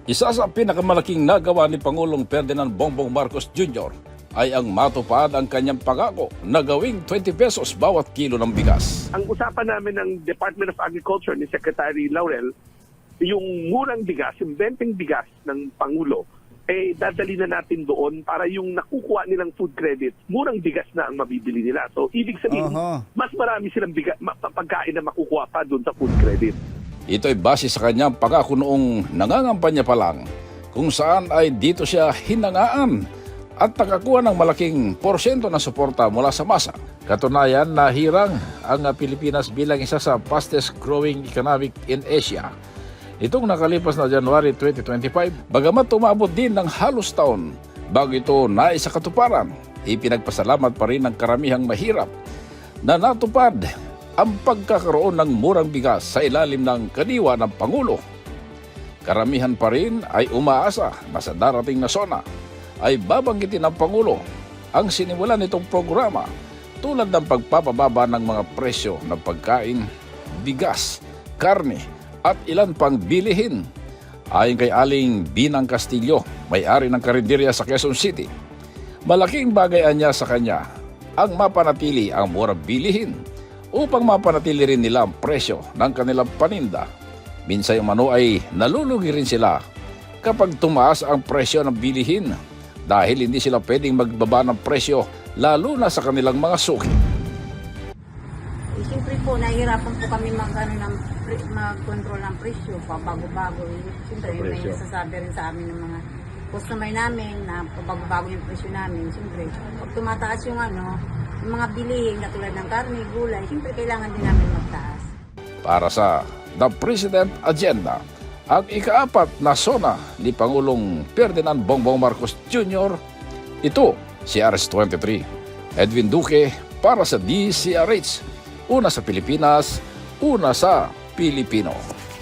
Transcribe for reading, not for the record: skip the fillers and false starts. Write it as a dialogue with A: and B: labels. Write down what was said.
A: Isa sa pinakamalaking nagawa ni Pangulong Ferdinand Bongbong Marcos Jr. ay ang matupad ang kanyang pangako na gawing 20 pesos bawat kilo ng bigas.
B: Ang usapan namin ng Department of Agriculture ni Secretary Laurel, yung murang bigas, yung benteng bigas ng Pangulo, dadali na natin doon para yung nakukuha nilang food credit, murang bigas na ang mabibili nila. So, ibig sabihin, mas marami silang pagkain na makukuha pa doon sa food credit.
A: Ito ay base sa kanyang pangako noong nangangampanya pa lang, kung saan ay dito siya hinangaan at nakakuha ng malaking porsyento ng suporta mula sa masa. Katunayan, nahirang ang Pilipinas bilang isa sa fastest growing economic in Asia. Itong nakalipas na January 2025, bagamat umabot din ng halos taon bago ito naisakatuparan, ipinagpasalamat pa rin ng karamihang mahirap na natupad ang pagkakaroon ng murang bigas sa ilalim ng kadiwa ng Pangulo. Karamihan pa rin ay umaasa na sa darating na SONA ay babanggitin ng Pangulo ang sinimulan nitong programa tulad ng pagpapababa ng mga presyo ng pagkain, bigas, karne at ilan pang bilihin. Ayon kay Aling Binang Castillo, may-ari ng karinderya sa Quezon City, malaking bagayan niya sa kanya ang mapanatili ang murang bilihin upang mapanatili rin nila ang presyo ng kanilang paninda. Minsan yung mano ay nalulugi rin sila kapag tumaas ang presyo ng bilihin dahil hindi sila pwedeng magbaba ng presyo lalo na sa kanilang mga suki.
C: Siyempre po, nahihirapan po kami mag-control ng presyo, pabago-bago. Siyempre, may nasasabi rin sa amin ng mga customer namin na pabago-bago yung presyo namin. Siyempre, pag tumataas yung yung mga bilihin na tulad ng karne, gulay, siyempre kailangan din namin magtaas. Para
A: sa The President Agenda, ang ika-4 na SONA ni Pangulong Ferdinand Bongbong Marcos Jr., ito si RS23. Edwin Duque para sa DCRH. Una sa Pilipinas, una sa Pilipino.